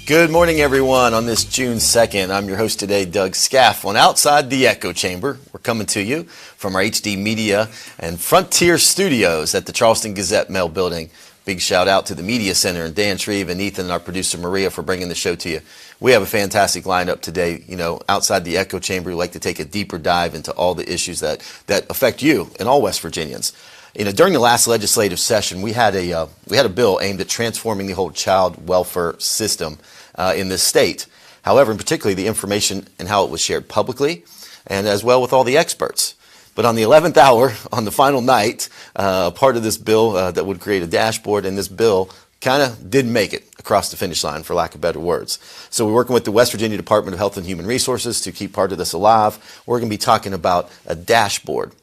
Good morning, everyone. On this June 2nd, I'm your host today, Doug Scaff, on Outside the Echo Chamber. We're coming to you from our HD Media and Frontier Studios at the Charleston Gazette Mail Building. Big shout out to the Media Center and Dan Shreve and Ethan and our producer Maria for bringing the show to you. We have a fantastic lineup today. You know, Outside the Echo Chamber, we like to take a deeper dive into all the issues that affect you and all West Virginians. You know, during the last legislative session, we had a bill aimed at transforming the whole child welfare system in this state. However, in particular, the information and how it was shared publicly, and as well with all the experts. But on the 11th hour, on the final night, part of this bill that would create a dashboard, and this bill kind of didn't make it across the finish line, for lack of better words. So we're working with the West Virginia Department of Health and Human Resources to keep part of this alive. We're going to be talking about a dashboard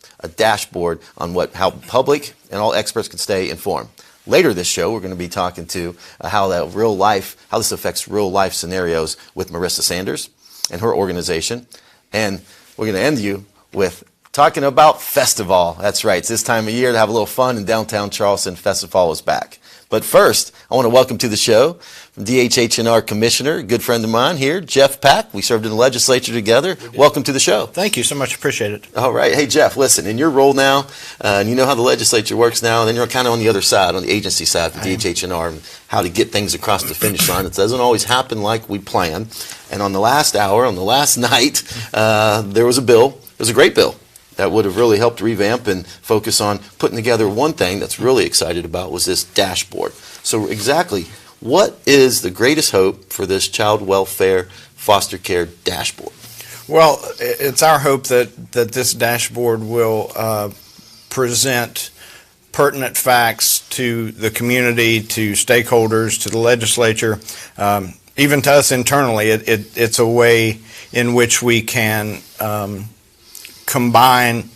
on how public and all experts can stay informed. Later this show, we're going to be talking to how this affects real life scenarios with Marissa Sanders and her organization. And we're going to end you with talking about Festival. That's right. It's this time of year to have a little fun in downtown Charleston. Festival is back. But first, I want to welcome to the show from DHH&R Commissioner, good friend of mine here, Jeff Pack. We served in the legislature together. Welcome to the show. Thank you so much. Appreciate it. All right. Hey, Jeff, listen, in your role now, and you know how the legislature works now, and then you're kind of on the other side, on the agency side for DHH&R, and how to get things across the finish line. It doesn't always happen like we plan. And on the last hour, on the last night, there was a bill. It was a great bill that would have really helped revamp and focus on putting together one thing that's really excited about was this dashboard. So exactly, what is the greatest hope for this child welfare foster care dashboard? Well, it's our hope that this dashboard will present pertinent facts to the community, to stakeholders, to the legislature, even to us internally. It's a way in which we can combine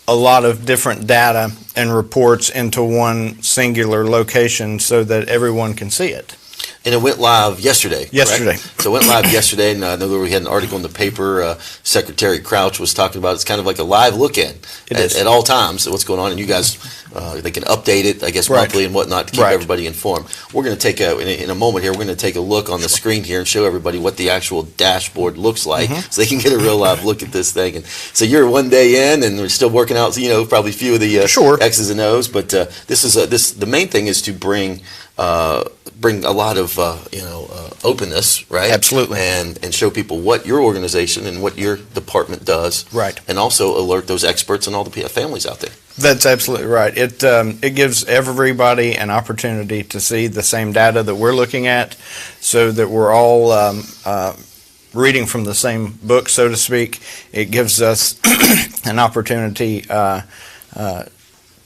a lot of different data and reports into one singular location so that everyone can see it. And it went live yesterday. Yesterday. Correct? So it went live yesterday, and I know we had an article in the paper. Secretary Crouch was talking about it's kind of like a live look-in at all times at what's going on, and you guys, they can update it, I guess, monthly and whatnot to keep everybody informed. We're going to take in a moment here, we're going to take a look on the screen here and show everybody what the actual dashboard looks like so they can get a real live look at this thing. And so you're one day in, and we're still working out, probably a few of the X's and O's, but the main thing is to bring a lot of openness, right? Absolutely. And show people what your organization and what your department does, right? And also alert those experts and all the families out there. That's absolutely right. It gives everybody an opportunity to see the same data that we're looking at, so that we're all reading from the same book, so to speak. It gives us an opportunity to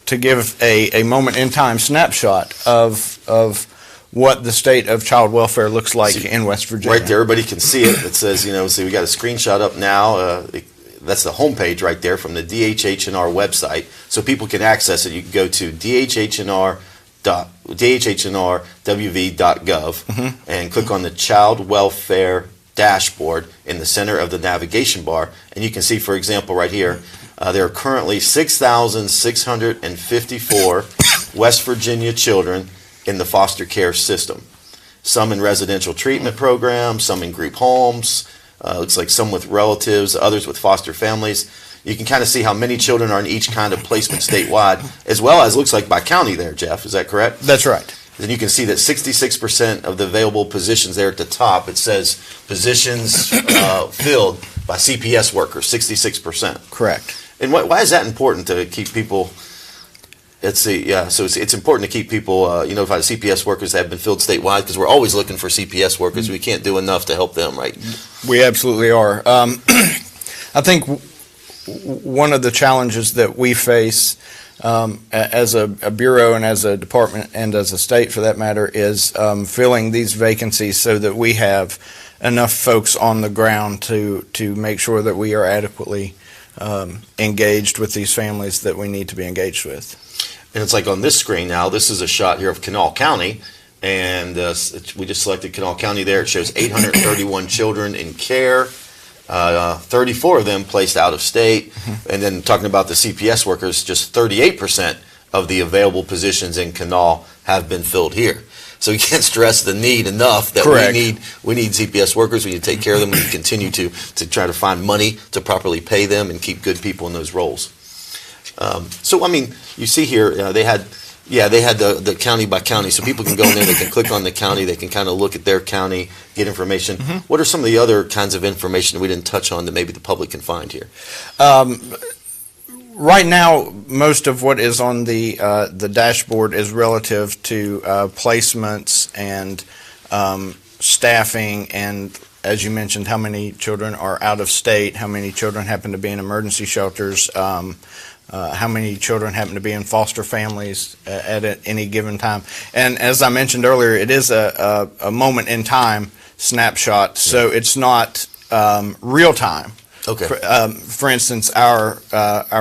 give a moment in time snapshot of what the state of child welfare looks like in West Virginia. Right there, everybody can see it. It says, see, we got a screenshot up now. That's the homepage right there from the DHH&R website, so people can access it. You can go to dhnrwv.gov and click on the Child Welfare Dashboard in the center of the navigation bar, and you can see, for example, right here, there are currently 6,654 West Virginia children in the foster care system. Some in residential treatment programs, some in group homes, looks like some with relatives, others with foster families. You can kind of see how many children are in each kind of placement statewide, as well as looks like by county there, Jeff. Is that correct? That's right. Then you can see that 66% of the available positions there at the top, it says positions filled by CPS workers, 66%. Correct. And why is that important to keep people? So it's important to keep people notified of CPS workers that have been filled statewide, because we're always looking for CPS workers. We can't do enough to help them, right? We absolutely are. I think one of the challenges that we face as a bureau and as a department and as a state, for that matter, is filling these vacancies so that we have enough folks on the ground to make sure that we are adequately engaged with these families that we need to be engaged with. And it's like on this screen now, this is a shot here of Kanawha County, and we just selected Kanawha County there. It shows 831 children in care, 34 of them placed out of state, and then talking about the CPS workers, just 38% of the available positions in Kanawha have been filled here. So we can't stress the need enough that Correct. we need CPS workers. We need to take care of them. We need to continue to try to find money to properly pay them and keep good people in those roles. So I mean, you see here they had the county by county, so people can go in there, they can click on the county, they can kind of look at their county, get information. What are some of the other kinds of information that we didn't touch on that maybe the public can find here? Right now, most of what is on the dashboard is relative to placements and staffing, and as you mentioned, how many children are out of state, how many children happen to be in emergency shelters, how many children happen to be in foster families at any given time. And as I mentioned earlier, it is a moment in time snapshot, so it's not real time. Okay. For instance, our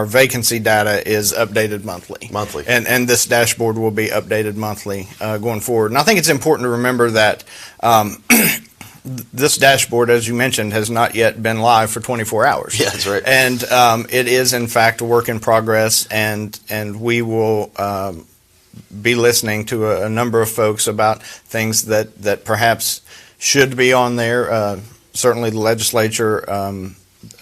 vacancy data is updated monthly. Monthly. And this dashboard will be updated monthly going forward. And I think it's important to remember that this dashboard, as you mentioned, has not yet been live for 24 hours. Yeah, that's right. And it is, in fact, a work in progress, and we will be listening to a number of folks about things that perhaps should be on there. Certainly the legislature,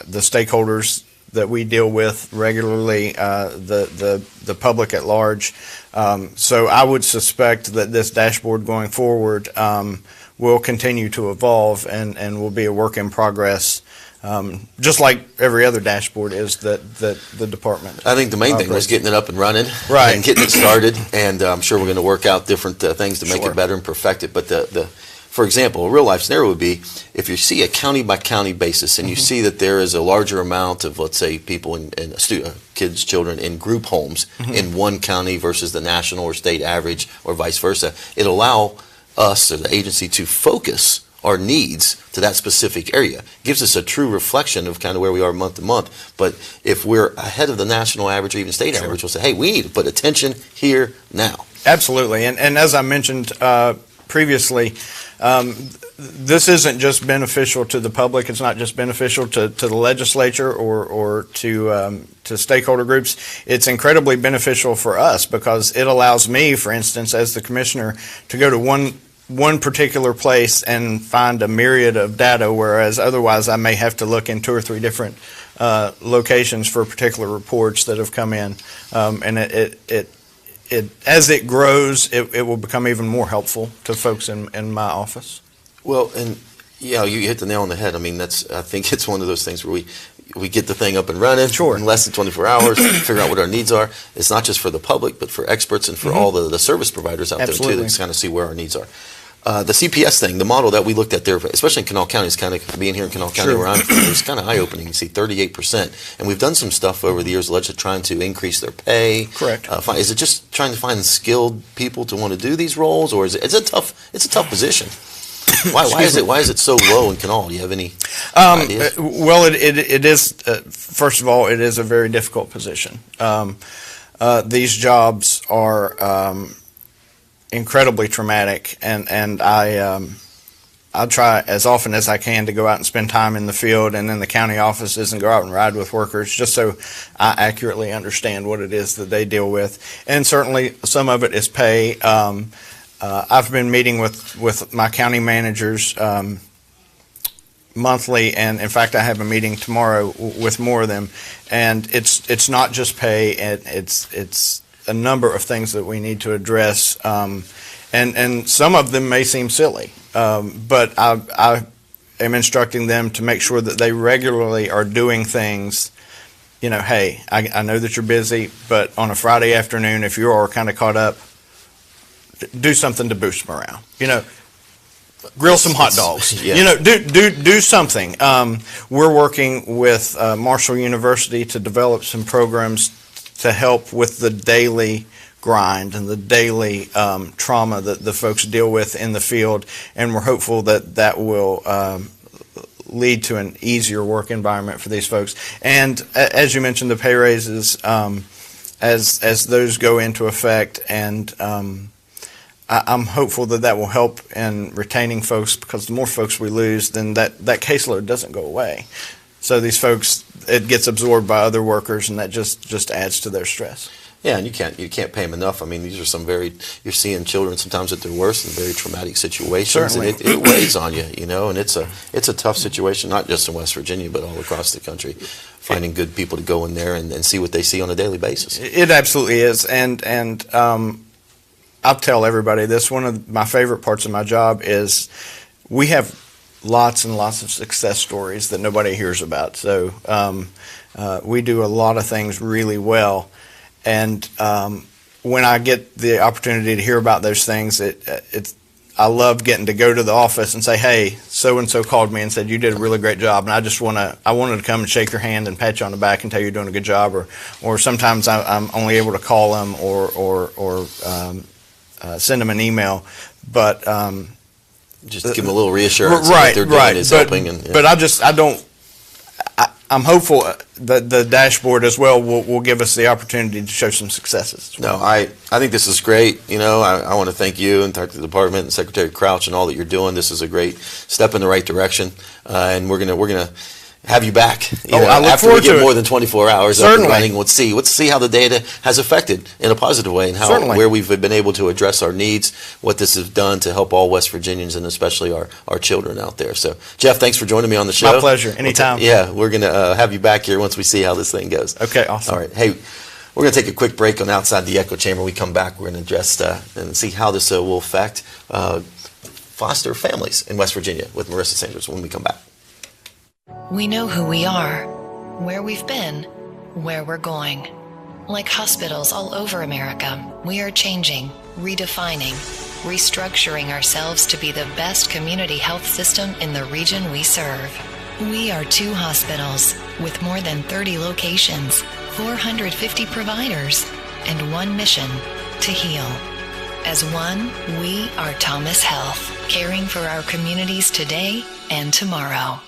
the stakeholders that we deal with regularly, the public at large. So I would suspect that this dashboard going forward will continue to evolve and will be a work in progress, just like every other dashboard is that the department. I think the main thing was getting it up and running, right, and getting it started, and I'm sure we're going to work out different things to make Sure. it better and perfect it. But for example, a real life scenario would be if you see a county by county basis and you see that there is a larger amount of, let's say, people and kids, children in group homes in one county versus the national or state average or vice versa, it'll allow us or the agency to focus our needs to that specific area. It gives us a true reflection of kind of where we are month to month. But if we're ahead of the national average or even state Sure. average, we'll say, hey, we need to put attention here now. Absolutely. And as I mentioned previously, this isn't just beneficial to the public. It's not just beneficial to the legislature or to stakeholder groups. It's incredibly beneficial for us because it allows me, for instance, as the commissioner, to go to one particular place and find a myriad of data, whereas otherwise I may have to look in 2 or 3 different locations for particular reports that have come in. And it as it grows, it will become even more helpful to folks in my office. Well, and you hit the nail on the head. I mean, I think it's one of those things where we get the thing up and running Sure. in less than 24 hours, figure out what our needs are. It's not just for the public, but for experts and for all the service providers out Absolutely. there too, to kind of see where our needs are. The CPS thing, the model that we looked at there, especially in Kanawha County, is kind of being here in Kanawha County Sure. where I'm from, it's kind of eye-opening. You see 38%. And we've done some stuff over the years, allegedly trying to increase their pay. Correct. Is it just trying to find skilled people to want to do these roles, or it's a tough position? Why is it so low in Kanawha? Do you have any ideas? Well, it is, first of all, it is a very difficult position. These jobs are incredibly traumatic, and I try as often as I can to go out and spend time in the field and in the county offices and go out and ride with workers just so I accurately understand what it is that they deal with. And certainly some of it is pay. I've been meeting with my county managers monthly, and in fact I have a meeting tomorrow with more of them, and it's not just pay, it's a number of things that we need to address, and some of them may seem silly, but I am instructing them to make sure that they regularly are doing things. Hey, I know that you're busy, but on a Friday afternoon, if you are kind of caught up, do something to boost morale. Grill some hot dogs. Yeah. Do something. We're working with Marshall University to develop some programs to help with the daily grind and the daily trauma that the folks deal with in the field, and we're hopeful that will lead to an easier work environment for these folks. And as you mentioned, the pay raises, as those go into effect, and I'm hopeful that will help in retaining folks, because the more folks we lose, then that caseload doesn't go away. So these folks, it gets absorbed by other workers, and that just adds to their stress. Yeah, and you can't pay them enough. I mean, these are you're seeing children sometimes at their worst in very traumatic situations, Certainly. and it weighs on you, and it's a tough situation, not just in West Virginia, but all across the country, finding good people to go in there and see what they see on a daily basis. It absolutely is, and I'll tell everybody this. One of my favorite parts of my job is we have lots and lots of success stories that nobody hears about. So we do a lot of things really well. And when I get the opportunity to hear about those things, I love getting to go to the office and say, "Hey, so and so called me and said you did a really great job," and I wanted to come and shake your hand and pat you on the back and tell you you're doing a good job. Or sometimes I'm only able to call them or send them an the but just give them a little reassurance. Right, that what they're doing is helping. But I don't. I'm hopeful that the dashboard as well will give us the opportunity to show some successes. No, I think this is great. I want to thank you and thank the department and Secretary Crouch and all that you're doing. This is a great step in the right direction, and we're gonna have you back. I look after forward we get to it. more than 24 hours Certainly. up and running. Let's see how the data has affected in a positive way, and where we've been able to address our needs, what this has done to help all West Virginians and especially our children out there. So, Jeff, thanks for joining me on the show. My pleasure. Anytime. We're gonna have you back here once we see how this thing goes. Okay, awesome. All right, hey. We're going to take a quick break on Outside the Echo Chamber. When we come back, we're going to address and see how this will affect foster families in West Virginia with Marissa Sanders when we come back. We know who we are, where we've been, where we're going. Like hospitals all over America, we are changing, redefining, restructuring ourselves to be the best community health system in the region we serve. We are 2 hospitals with more than 30 locations, 450 providers, and one mission: to heal. As one, we are Thomas Health, caring for our communities today and tomorrow.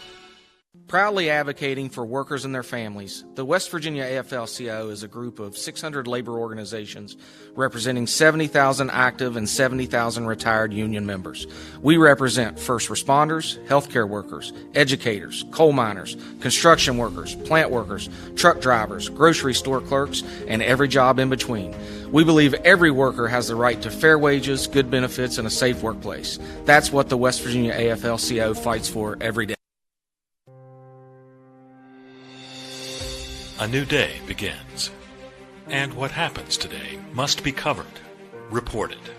Proudly advocating for workers and their families, the West Virginia AFL-CIO is a group of 600 labor organizations representing 70,000 active and 70,000 retired union members. We represent first responders, healthcare workers, educators, coal miners, construction workers, plant workers, truck drivers, grocery store clerks, and every job in between. We believe every worker has the right to fair wages, good benefits, and a safe workplace. That's what the West Virginia AFL-CIO fights for every day. A new day begins, and what happens today must be covered, reported,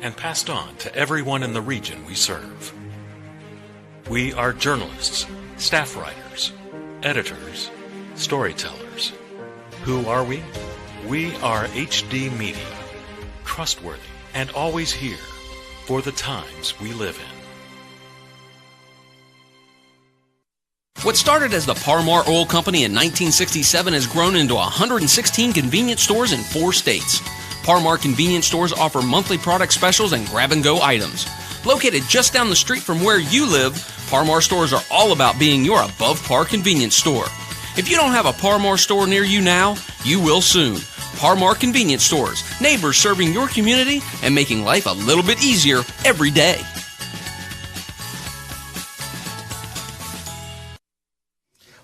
and passed on to everyone in the region we serve. We are journalists, staff writers, editors, storytellers. Who are we? We are HD Media, trustworthy and always here for the times we live in. What started as the Parmar Oil Company in 1967 has grown into 116 convenience stores in 4 states. Parmar convenience stores offer monthly product specials and grab-and-go items. Located just down the street from where you live, Parmar stores are all about being your above-par convenience store. If you don't have a Parmar store near you now, you will soon. Parmar Convenience Stores, neighbors serving your community and making life a little bit easier every day.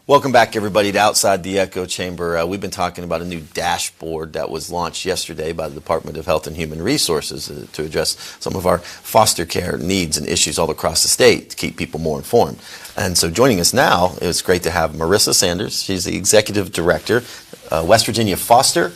Welcome back, everybody, to Outside the Echo Chamber. We've been talking about a new dashboard that was launched yesterday by the Department of Health and Human Resources to address some of our foster care needs and issues all across the state to keep people more informed. And so joining us now, it's great to have Marissa Sanders. She's the Executive Director, West Virginia Foster,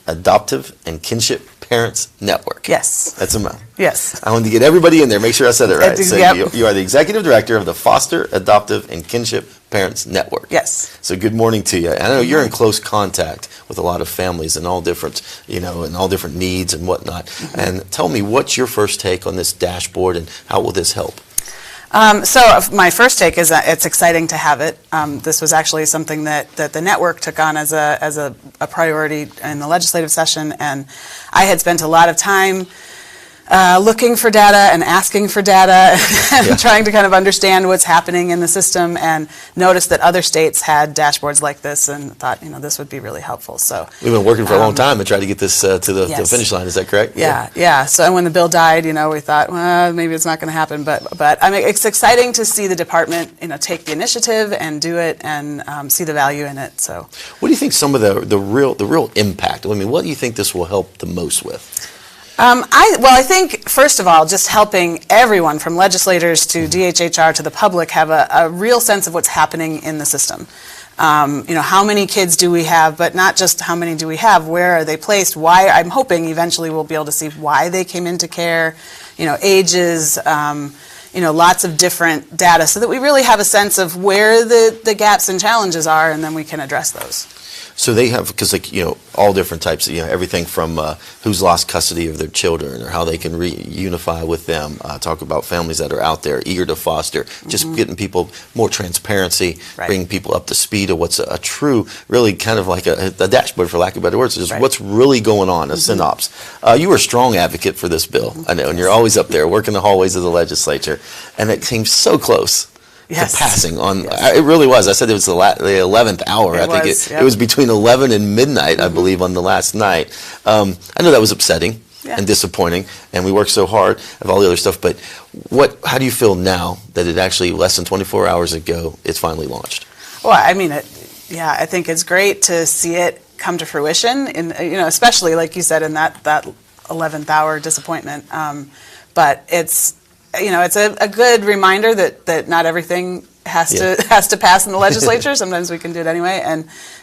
Adoptive, and Kinship Parents Network. Yes. That's a mouth. Yes. I wanted to get everybody in there, make sure I said it right. So Yep. you are the Executive Director of the Foster, Adoptive, and Kinship Parents Network. Yes. So good morning to you. I know you're in close contact with a lot of families and all different, and all different needs and whatnot. Mm-hmm. And tell me, what's your first take on this dashboard and how will this help? So my first take is that it's exciting to have it. This was actually something that the network took on as a priority in the legislative session, and I had spent a lot of time looking for data and asking for data and trying to kind of understand what's happening in the system, and noticed that other states had dashboards like this and thought, this would be really helpful. So we've been working for a long time to try to get this to the finish line. Is that correct? Yeah. So and when the bill died, we thought, well, maybe it's not going to happen. But I mean, it's exciting to see the department, take the initiative and do it and see the value in it. So what do you think some of the real impact? I mean, what do you think this will help the most with? I think, first of all, just helping everyone from legislators to DHHR to the public have a real sense of what's happening in the system. How many kids do we have, but not just how many do we have, where are they placed, why. I'm hoping eventually we'll be able to see why they came into care, ages, lots of different data, so that we really have a sense of where the gaps and challenges are, and then we can address those. So they have, because all different types, everything from who's lost custody of their children or how they can reunify with them, talk about families that are out there eager to foster, just getting people more transparency, bringing people up to speed of what's a true, really kind of like a dashboard, for lack of better words, just what's really going on, a synopsis. You were a strong advocate for this bill, I know, and you're always up there working the hallways of the legislature, and it came so close. To passing on. It really was. I said it was the 11th hour. I think it was between 11 and midnight, I believe, on the last night. I know that was upsetting and disappointing, and we worked so hard of all the other stuff, but how do you feel now that it actually, less than 24 hours ago, it's finally launched? Well, I mean, I think it's great to see it come to fruition, especially, like you said, in that 11th hour disappointment. But it's a good reminder that not everything has to pass in the legislature. Sometimes we can do it anyway,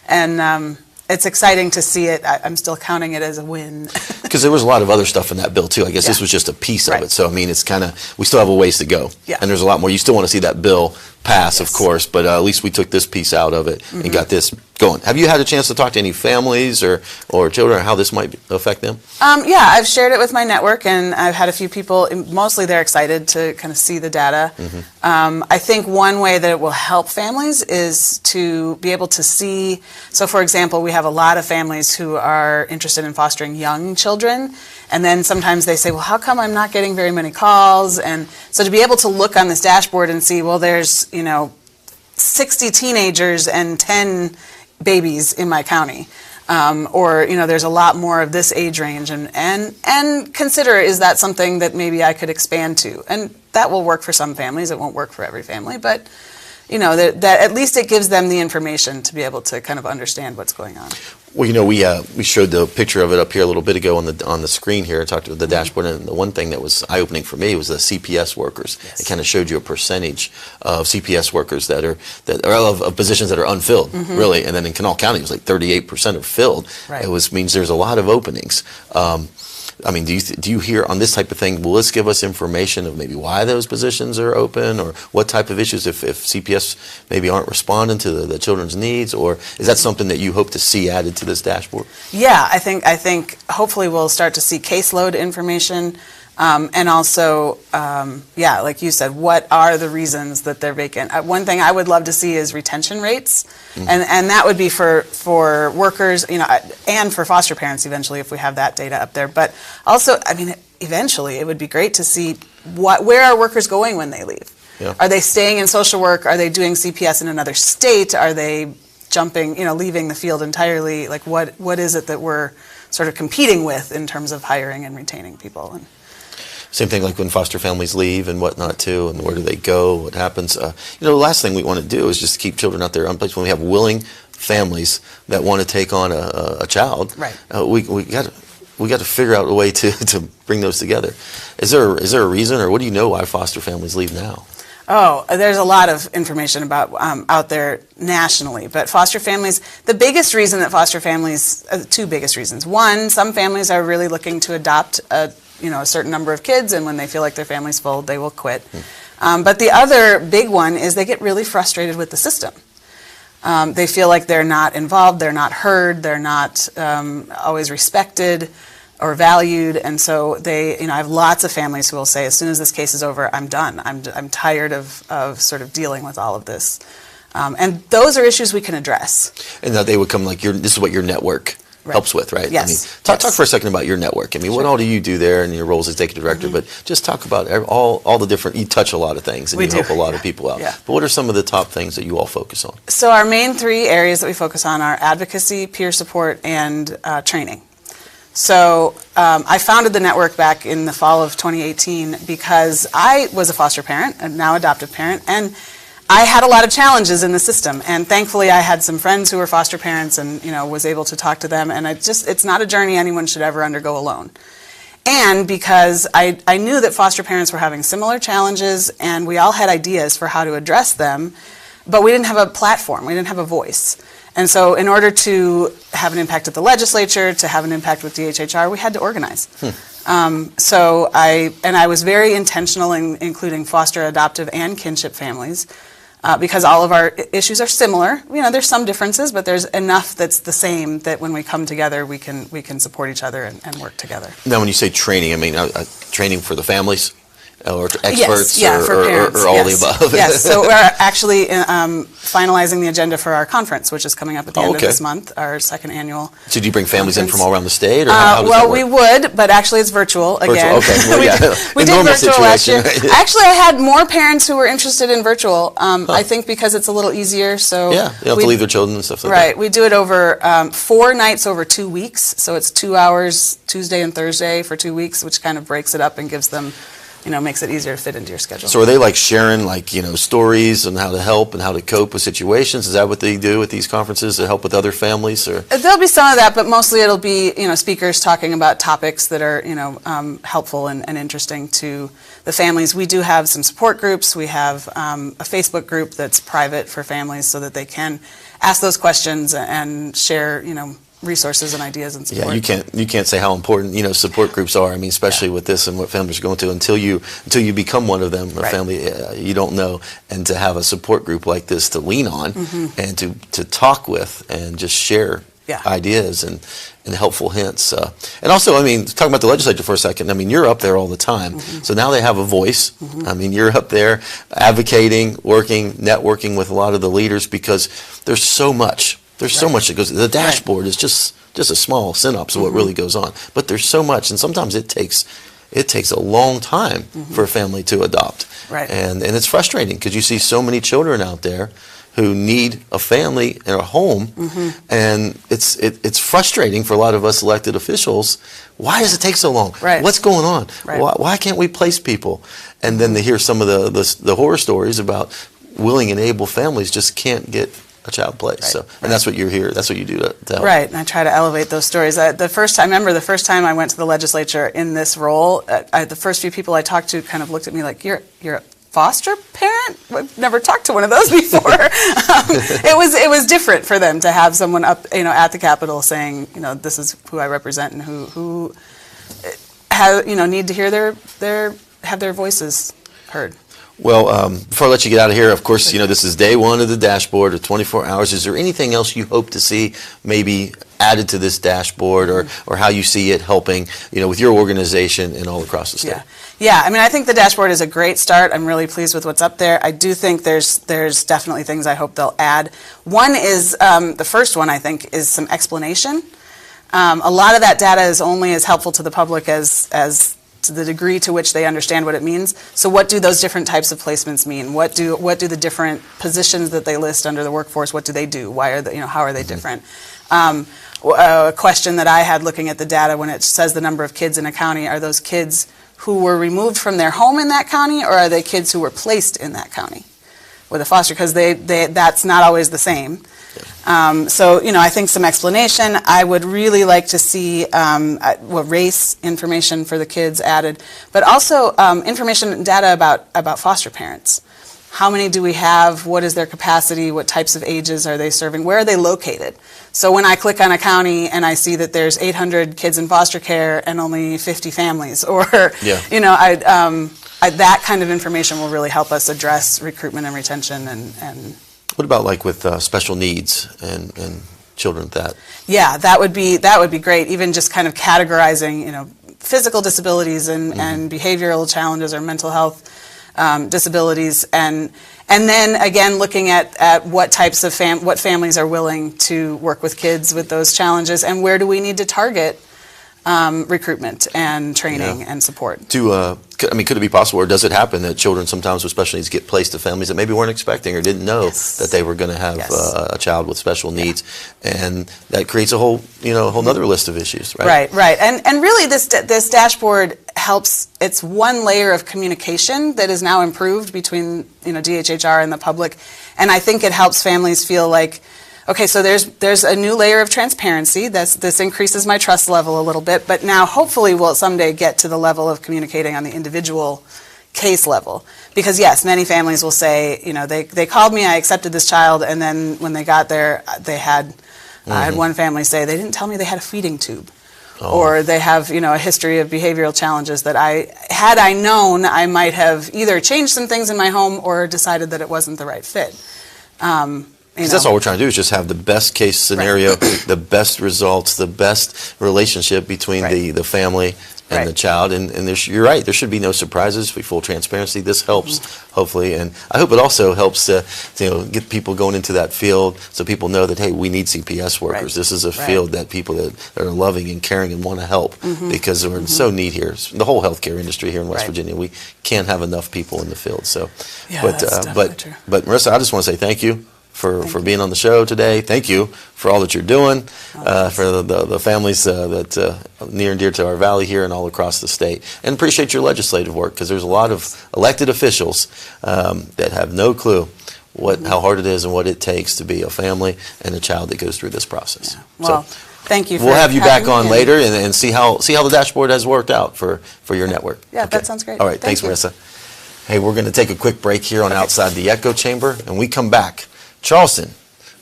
and it's exciting to see it. I'm still counting it as a win. Because there was a lot of other stuff in that bill too. I guess this was just a piece of it. So I mean, it's we still have a ways to go, and there's a lot more. You still want to see that bill pass, of course, but at least we took this piece out of it and got this going. Have you had a chance to talk to any families or children, or how this might affect them? I've shared it with my network, and I've had a few people, mostly they're excited to kind of see the data. I think one way that it will help families is to be able to see, so for example, we have a lot of families who are interested in fostering young children, and then sometimes they say, well, how come I'm not getting very many calls? And so to be able to look on this dashboard and see, well, there's 60 teenagers and 10 babies in my county, or there's a lot more of this age range, and consider, is that something that maybe I could expand to? And that will work for some families. It won't work for every family, but that at least it gives them the information to be able to kind of understand what's going on. Well, we showed the picture of it up here a little bit ago on the screen here. I talked about the dashboard, and the one thing that was eye-opening for me was the CPS workers. It kind of showed you a percentage of CPS workers that are of positions that are unfilled, really. And then in Kanawha County, it was like 38% are filled. It means there's a lot of openings. I mean, do you hear on this type of thing, will this give us information of maybe why those positions are open, or what type of issues if CPS maybe aren't responding to the children's needs, or is that something that you hope to see added to this dashboard? Yeah, I think hopefully we'll start to see caseload information, and also, like you said, what are the reasons that they're vacant? One thing I would love to see is retention rates, and that would be for workers, and for foster parents eventually if we have that data up there. But also, I mean, eventually it would be great to see where are workers going when they leave. Yeah. Are they staying in social work? Are they doing CPS in another state? Are they jumping, leaving the field entirely? Like what is it that we're sort of competing with in terms of hiring and retaining people? And same thing like when foster families leave and whatnot too, and where do they go, what happens. The last thing we want to do is just keep children out there unplaced. When we have willing families that want to take on a child, we got to figure out a way to bring those together. Is there a reason, or what do you know why foster families leave now? Oh, there's a lot of information about out there nationally, but foster families, the biggest reason that foster families, two biggest reasons. One, some families are really looking to adopt a certain number of kids, and when they feel like their family's full, they will quit. But the other big one is they get really frustrated with the system. They feel like they're not involved, they're not heard, they're not always respected or valued, and so I have lots of families who will say, as soon as this case is over, I'm done. I'm tired of sort of dealing with all of this. And those are issues we can address. And that they would come like, this is what your network helps with, right? Yes. I mean, talk for a second about your network. I mean, what all do you do there in your role as executive director? But just talk about all the different. You touch a lot of things, and you help a lot of people out. Yeah. But what are some of the top things that you all focus on? So our main 3 areas that we focus on are advocacy, peer support, and training. So I founded the network back in the fall of 2018 because I was a foster parent, and now adoptive parent, and I had a lot of challenges in the system, and thankfully I had some friends who were foster parents and was able to talk to them, and it's not a journey anyone should ever undergo alone. And because I knew that foster parents were having similar challenges and we all had ideas for how to address them, but we didn't have a platform, we didn't have a voice. And so in order to have an impact at the legislature, to have an impact with DHHR, we had to organize. So I was very intentional in including foster, adoptive, and kinship families. Because all of our issues are similar. There's some differences, but there's enough that's the same that when we come together, we can support each other and work together. Now, when you say training, I mean training for the families or experts, yes, for parents, or all the above. Yes, so we're actually finalizing the agenda for our conference, which is coming up at the end of this month, our second annual. So do you bring families conference. in from all around the state, or how does that work? We would, but actually it's virtual again. Okay, well, we did virtual last year. Actually, I had more parents who were interested in virtual. I think because it's a little easier. So they don't have to leave their children and stuff like that. Right, we do it over 4 nights over 2 weeks, so it's 2 hours Tuesday and Thursday for 2 weeks, which kind of breaks it up and gives them. Makes it easier to fit into your schedule. So are they sharing stories on how to help and how to cope with situations? Is that what they do at these conferences to help with other families? Or there'll be some of that, but mostly it'll be speakers talking about topics that are helpful and interesting to the families. We do have some support groups. We have a Facebook group that's private for families so that they can ask those questions and share resources and ideas and support. Yeah, you can't say how important support groups are. I mean, especially with this and what families are going through until you become one of them. A family you don't know, and to have a support group like this to lean on and to talk with and just share ideas and helpful hints. And also, I mean, talking about the legislature for a second, I mean, you're up there all the time. So now they have a voice. I mean, you're up there advocating, working, networking with a lot of the leaders because there's so much. There's so much that goes. The dashboard is just a small synopsis of what really goes on. But there's so much, and sometimes it takes a long time for a family to adopt. Right. And it's frustrating because you see so many children out there who need a family and a home, and it's frustrating for a lot of us elected officials. Why does it take so long? Right. What's going on? Right. Why can't we place people? And then to hear some of the horror stories about willing and able families just can't get a child placed. So, and that's what you're here. That's what you do to help. Right, and I try to elevate those stories. The first time I went to the legislature in this role, the first few people I talked to kind of looked at me like, "You're a foster parent? I've never talked to one of those before." It was different for them to have someone up, at the Capitol saying, "This is who I represent," and who have, need to hear have their voices heard. Well, before I let you get out of here, of course, this is day one of the dashboard of 24 hours. Is there anything else you hope to see maybe added to this dashboard or how you see it helping, with your organization and all across the state? Yeah. I mean, I think the dashboard is a great start. I'm really pleased with what's up there. I do think there's definitely things I hope they'll add. One is, the first one I think is some explanation. A lot of that data is only as helpful to the public as to the degree to which they understand what it means. So what do those different types of placements mean? What do the different positions that they list under the workforce, what do they do? Why are they, how are they different? A question that I had looking at the data when it says the number of kids in a county, are those kids who were removed from their home in that county, or are they kids who were placed in that county with a foster? Because that's not always the same. So, I think some explanation. I would really like to see race information for the kids added, but also information and data about foster parents. How many do we have? What is their capacity? What types of ages are they serving? Where are they located? So when I click on a county and I see that there's 800 kids in foster care and only 50 families, or that kind of information will really help us address recruitment and retention and What about with special needs and children with that? Yeah, that would be great. Even just kind of categorizing, physical disabilities and behavioral challenges or mental health disabilities, and then again looking at what types of what families are willing to work with kids with those challenges, and where do we need to target recruitment and training and support. Could it be possible, or does it happen that children sometimes with special needs get placed to families that maybe weren't expecting or didn't know that they were going to have a child with special needs, and that creates a whole nother list of issues, right? Right. And really this dashboard helps. It's one layer of communication that is now improved between DHHR and the public, and I think it helps families feel like, okay, so there's a new layer of transparency. This increases my trust level a little bit, but now hopefully we'll someday get to the level of communicating on the individual case level. Because yes, many families will say, they called me, I accepted this child, and then when they got there, they had, I had one family say, they didn't tell me they had a feeding tube. Or they have, a history of behavioral challenges that had I known, I might have either changed some things in my home or decided that it wasn't the right fit. Because that's all we're trying to do is just have the best case scenario, the best results, the best relationship between the family and the child. And you're right, there should be no surprises, be full transparency. This helps, hopefully. And I hope it also helps get people going into that field so people know that, hey, we need CPS workers. This is a field that people that are loving and caring and want to help because we're in so need here. The whole healthcare industry here in West Virginia, we can't have enough people in the field. So, but Marissa, I just want to say thank you for being on the show today. Thank you for all that you're doing for the families that near and dear to our valley here and all across the state. And appreciate your legislative work, because there's a lot of elected officials that have no clue how hard it is and what it takes to be a family and a child that goes through this process. Yeah. Well, thank you. We'll have you back on later and see how the dashboard has worked out for your network. Yeah, that sounds great. All right, thanks, Marissa. Hey, we're going to take a quick break here on Outside the Echo Chamber, and we come back. Charleston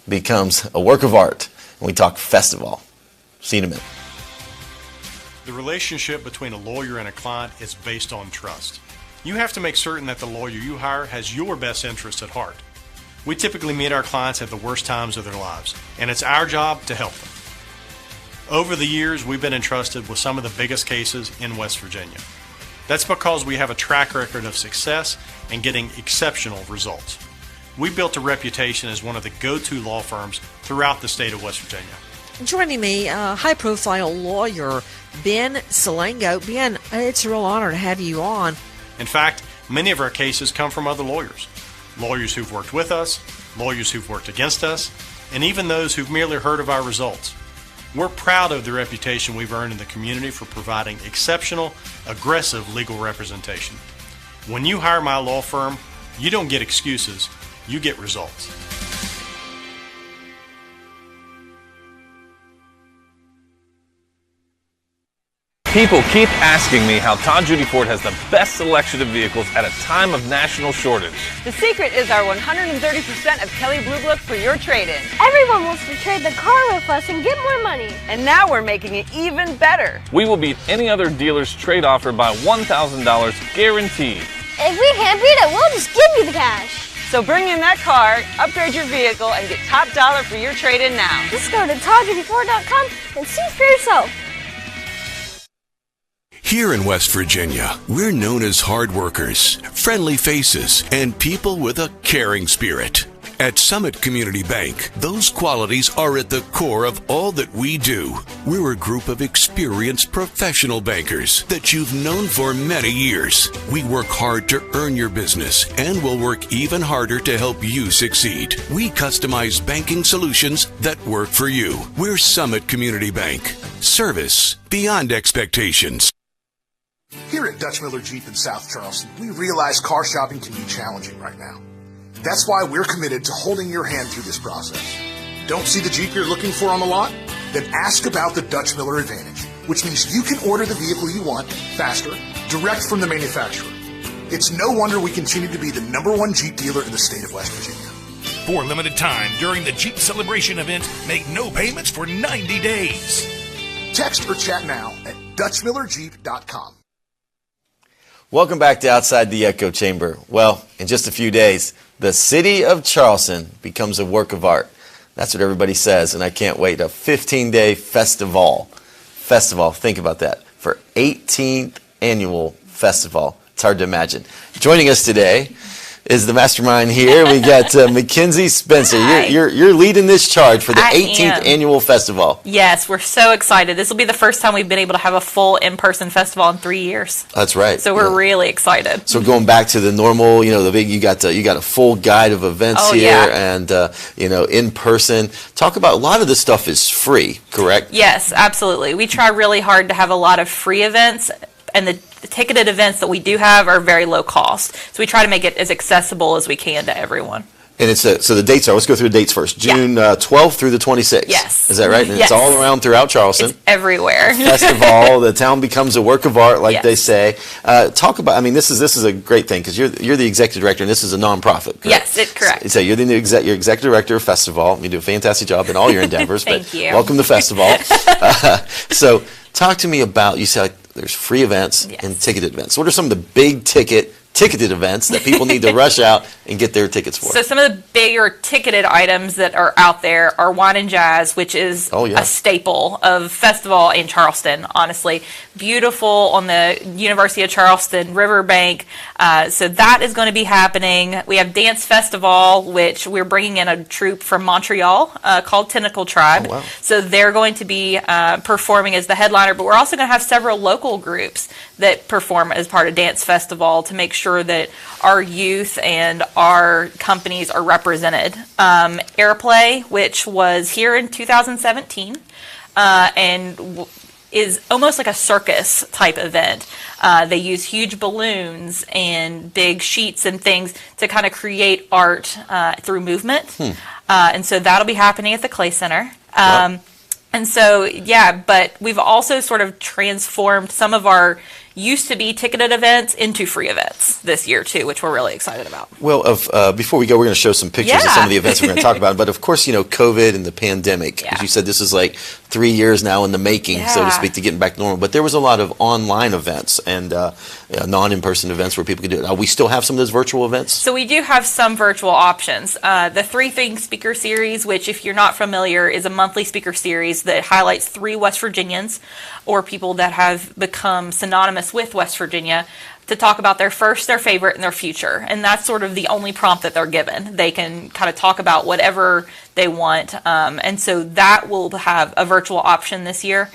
becomes a work of art, and we talk festival. See you in a minute. The relationship between a lawyer and a client is based on trust. You have to make certain that the lawyer you hire has your best interests at heart. We typically meet our clients at the worst times of their lives, and it's our job to help them. Over the years, we've been entrusted with some of the biggest cases in West Virginia. That's because we have a track record of success and getting exceptional results. We built a reputation as one of the go-to law firms throughout the state of West Virginia. Joining me, high-profile lawyer Ben Salango. Ben, it's a real honor to have you on. In fact, many of our cases come from other lawyers. Lawyers who've worked with us, lawyers who've worked against us, and even those who've merely heard of our results. We're proud of the reputation we've earned in the community for providing exceptional, aggressive legal representation. When you hire my law firm, you don't get excuses. You get results. People keep asking me how Todd Judy Ford has the best selection of vehicles at a time of national shortage. The secret is our 130% of Kelly Blue Book for your trade-in. Everyone wants to trade the car with us and get more money. And now we're making it even better. We will beat any other dealer's trade offer by $1,000 guaranteed. If we can't beat it, we'll just give you the cash. So bring in that car, upgrade your vehicle, and get top dollar for your trade-in now. Just go to ToddJudyFord.com and see for yourself. Here in West Virginia, we're known as hard workers, friendly faces, and people with a caring spirit. At Summit Community Bank, those qualities are at the core of all that we do. We're a group of experienced professional bankers that you've known for many years. We work hard to earn your business, and we'll work even harder to help you succeed. We customize banking solutions that work for you. We're Summit Community Bank. Service beyond expectations. Here at Dutch Miller Jeep in South Charleston, we realize car shopping can be challenging right now. That's why we're committed to holding your hand through this process. Don't see the Jeep you're looking for on the lot? Then ask about the Dutch Miller Advantage, which means you can order the vehicle you want faster, direct from the manufacturer. It's no wonder we continue to be the #1 Jeep dealer in the state of West Virginia. For a limited time during the Jeep Celebration event, make no payments for 90 days. Text or chat now at DutchMillerJeep.com. Welcome back to Outside the Echo Chamber. Well, in just a few days, the city of Charleston becomes a work of art. That's what everybody says, and I can't wait. A 15-day festival. Think about that. For 18th annual festival It's hard to imagine. Joining us today is the mastermind here. We got Mackenzie Spencer. You're leading this charge for the 18th annual festival. Yes, we're so excited. This will be the first time we've been able to have a full in-person festival in 3 years. That's right. So we're really excited. So going back to the normal, the big, you got a full guide of events here, and in person. Talk about a lot of this stuff is free, correct? Yes, absolutely. We try really hard to have a lot of free events, and the ticketed events that we do have are very low cost. So we try to make it as accessible as we can to everyone. And it's so the dates are, let's go through the dates first. June 12th through the 26th. Yes. Is that right? And it's all around throughout Charleston. It's everywhere. Festival, the town becomes a work of art, like they say. Talk about, this is a great thing, because you're the executive director, and this is a nonprofit, correct? Yes, correct. So you're you're executive director of Festival. You do a fantastic job in all your endeavors. Thank you. Welcome to Festival. So talk to me about, you said there's free events and ticketed events. What are some of the big ticketed events that people need to rush out and get their tickets for? So some of the bigger ticketed items that are out there are Wine and Jazz, which is a staple of festival in Charleston, honestly. Beautiful on the University of Charleston riverbank. So that is going to be happening. We have Dance Festival, which we're bringing in a troupe from Montreal called Tentacle Tribe. Oh, wow. So they're going to be performing as the headliner, but we're also going to have several local groups that perform as part of Dance Festival to make sure that our youth and our companies are represented. Airplay, which was here in 2017, and is almost like a circus type event. They use huge balloons and big sheets and things to kind of create art through movement. And so that'll be happening at the Clay Center. And so, but we've also sort of transformed some of our used to be ticketed events into free events this year too, which we're really excited about. Well, before we go, we're going to show some pictures of some of the events we're going to talk about. But of course, COVID and the pandemic, as you said, this is like 3 years now in the making, so to speak, to getting back to normal. But there was a lot of online events and non-in-person events where people could do it. We still have some of those virtual events? So we do have some virtual options. The Three Things Speaker Series, which if you're not familiar, is a monthly speaker series that highlights 3 West Virginians or people that have become synonymous with West Virginia to talk about their first, their favorite, and their future. And that's sort of the only prompt that they're given. They can kind of talk about whatever they want. And so that will have a virtual option this year.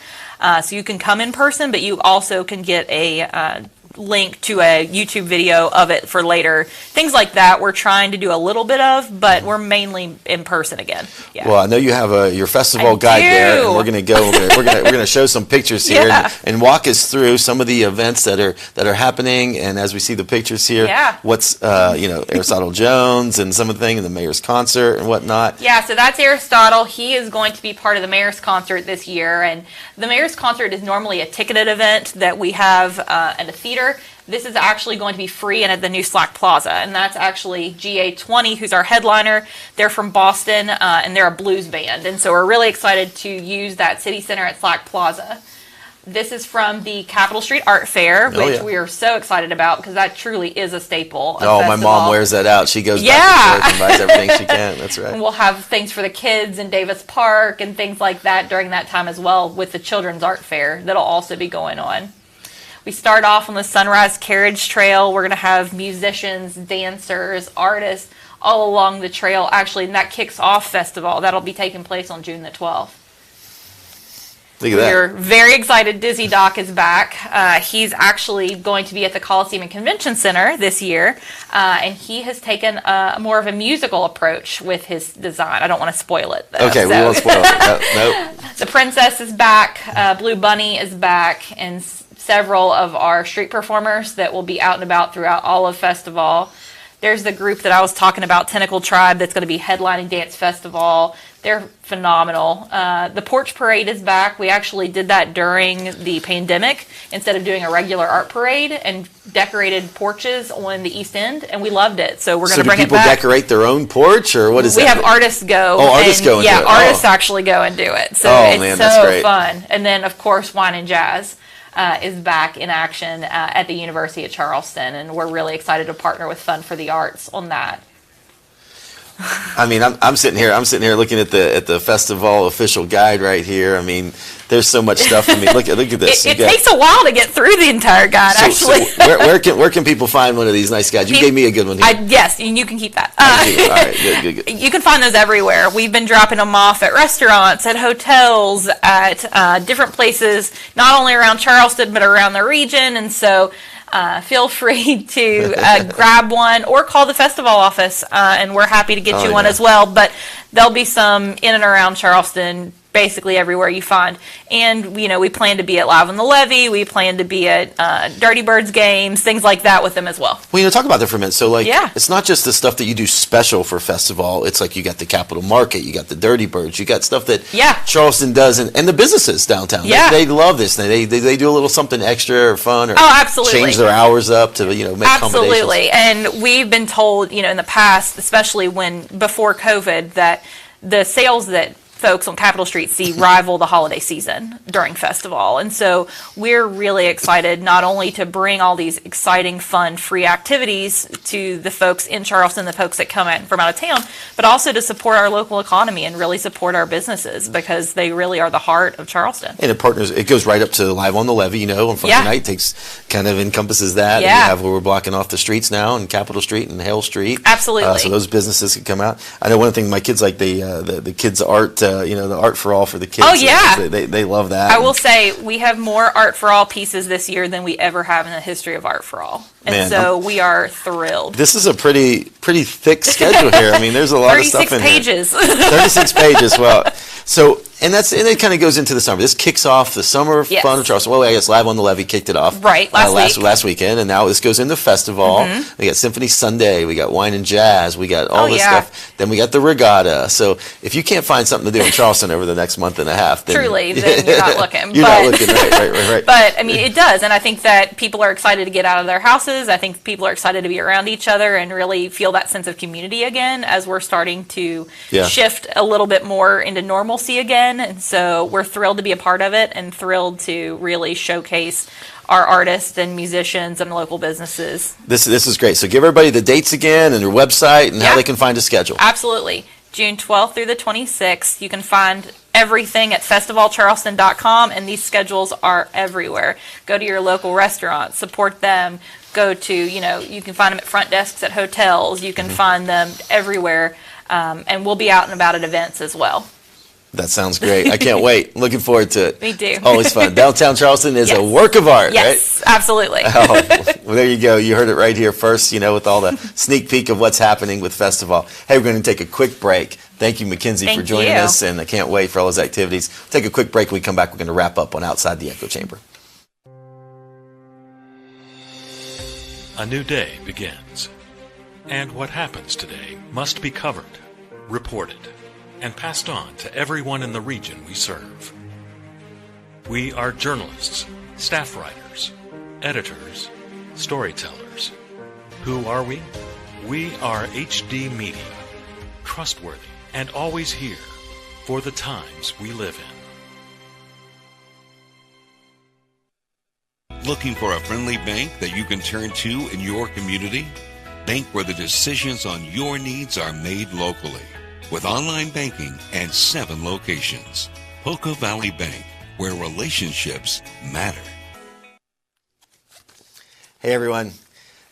So you can come in person, but you also can get a link to a YouTube video of it for later. Things like that we're trying to do a little bit of, but we're mainly in person again. Well, I know you have your festival guide there, and we're going to go. We're going to show some pictures here and walk us through some of the events that are happening. And as we see the pictures here, what's Aristotle Jones and some of the things, and the mayor's concert and whatnot. Yeah, so that's Aristotle. He is going to be part of the mayor's concert this year, and the mayor's concert is normally a ticketed event that we have at a theater. This is actually going to be free and at the new Slack Plaza, and that's actually GA20, who's our headliner. They're from Boston, and they're a blues band, and so we're really excited to use that city center at Slack Plaza. This is from the Capitol Street Art Fair, which we are so excited about because that truly is a staple. My mom wears that out. She goes back and forth and buys everything she can. That's right. And we'll have things for the kids in Davis Park and things like that during that time as well with the Children's Art Fair that'll also be going on. We start off on the Sunrise Carriage Trail. We're going to have musicians, dancers, artists all along the trail. Actually, and that kicks off festival. That'll be taking place on June the 12th. Look at that. We're very excited. Dizzy Doc is back. He's actually going to be at the Coliseum and Convention Center this year, and he has taken more of a musical approach with his design. I don't want to spoil it, though. Okay, we won't spoil it. Nope. The Princess is back. Blue Bunny is back, and several of our street performers that will be out and about throughout all of festival. There's the group that I was talking about, Tentacle Tribe, that's going to be headlining Dance Festival. They're phenomenal. The Porch Parade is back. We actually did that during the pandemic instead of doing a regular art parade, and decorated porches on the East End, and we loved it. So we're going to bring it back. So do people decorate their own porch, or what is that? We have artists go. Oh, artists go and do it. Yeah, artists actually go and do it. So it's so fun. And then, of course, Wine and Jazz is back in action at the University of Charleston, and we're really excited to partner with Fund for the Arts on that. I mean, I'm sitting here looking at the festival official guide right here. I mean, there's so much stuff. I mean, look at this. It takes a while to get through the entire guide, actually. So where can people find one of these nice guides? You gave me a good one here. Yes, and you can keep that. All right, good. You can find those everywhere. We've been dropping them off at restaurants, at hotels, at different places, not only around Charleston, but around the region. And so feel free to grab one or call the festival office, and we're happy to get you one as well. But there'll be some in and around Charleston, basically everywhere you find. And, we plan to be at Live on the Levee. We plan to be at Dirty Birds games, things like that with them as well. Well, talk about that for a minute. So, it's not just the stuff that you do special for festival. It's like you got the Capitol Market, you got the Dirty Birds, you got stuff that Charleston does, and the businesses downtown. Yeah. They love this. They do a little something extra or fun, or absolutely. Change their hours up to, make accommodations. Absolutely. And we've been told, in the past, especially before COVID, that the sales that folks on Capitol Street see rival the holiday season during festival. And so we're really excited not only to bring all these exciting, fun, free activities to the folks in Charleston, the folks that come in from out of town, but also to support our local economy and really support our businesses, because they really are the heart of Charleston. And it goes right up to Live on the Levee, on Friday night. Encompasses that. Yeah. And you have where we're blocking off the streets now, and Capitol Street and Hale Street. Absolutely. So those businesses can come out. I know one thing my kids like, the kids' art, the art for all for the kids. Oh, yeah. They love that. I will say we have more Art for All pieces this year than we ever have in the history of Art for All. And so we are thrilled. This is a pretty thick schedule here. I mean, there's a lot of stuff in 36 pages. 36 pages. Well, and it kind of goes into the summer. This kicks off the summer fun of Charleston. Well, I guess Live on the Levee kicked it off. Right, last weekend, and now this goes into festival. Mm-hmm. We got Symphony Sunday, we got Wine and Jazz, we got all this stuff. Then we got the regatta. So if you can't find something to do in Charleston over the next month and a half, then then you're not looking. Not looking, right. But I mean, it does, and I think that people are excited to get out of their houses. I think people are excited to be around each other and really feel that sense of community again, as we're starting to shift a little bit more into normalcy again. And so we're thrilled to be a part of it, and thrilled to really showcase our artists and musicians and local businesses. This is great. So give everybody the dates again and their website and how they can find a schedule. Absolutely. June 12th through the 26th. You can find everything at festivalcharleston.com, and these schedules are everywhere. Go to your local restaurant, support them. Go to, you can find them at front desks at hotels. You can find them everywhere, and we'll be out and about at events as well. That sounds great. I can't wait. Looking forward to it. Me too. Always fun. Downtown Charleston is a work of art, right? Yes, absolutely. Well, there you go. You heard it right here first, with all the sneak peek of what's happening with Festival. Hey, we're going to take a quick break. Thank you, Mackenzie, for joining us, and I can't wait for all those activities. Take a quick break. When we come back, we're going to wrap up on Outside the Echo Chamber. A new day begins, and what happens today must be covered, reported, and passed on to everyone in the region we serve. We are journalists, staff writers, editors, storytellers. Who are we? We are HD Media, trustworthy and always here for the times we live in. Looking for a friendly bank that you can turn to in your community? Bank where the decisions on your needs are made locally. With online banking and 7 locations. Poco Valley Bank, where relationships matter. Hey everyone,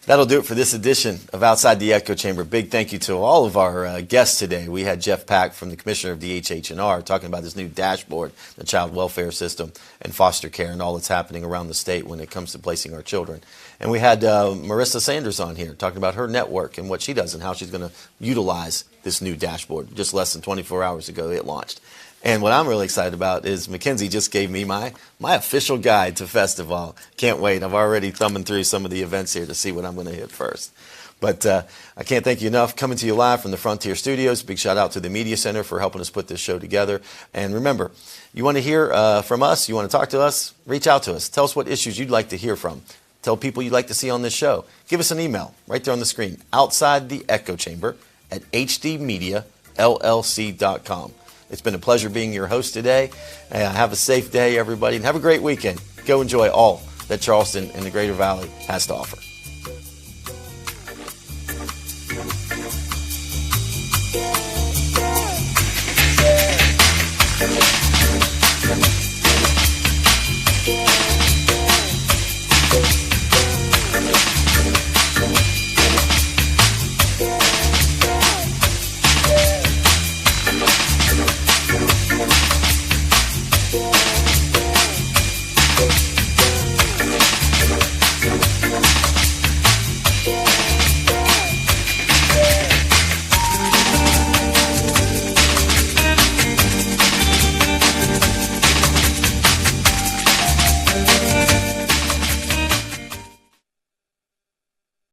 that'll do it for this edition of Outside the Echo Chamber. Big thank you to all of our guests today. We had Jeff Pack from the Commissioner of DHH&R talking about this new dashboard, the child welfare system, and foster care, and all that's happening around the state when it comes to placing our children. And we had Marissa Sanders on here talking about her network and what she does and how she's going to utilize this new dashboard. Just less than 24 hours ago, it launched. And what I'm really excited about is Mackenzie just gave me my official guide to Festival. Can't wait. I'm already thumbing through some of the events here to see what I'm going to hit first. But I can't thank you enough. Coming to you live from the Frontier Studios. Big shout out to the Media Center for helping us put this show together. And remember, you want to hear from us, you want to talk to us, reach out to us. Tell us what issues you'd like to hear from. Tell people you'd like to see on this show. Give us an email right there on the screen, outside the echo chamber at hdmediallc.com. It's been a pleasure being your host today. Have a safe day, everybody, and have a great weekend. Go enjoy all that Charleston and the Greater Valley has to offer.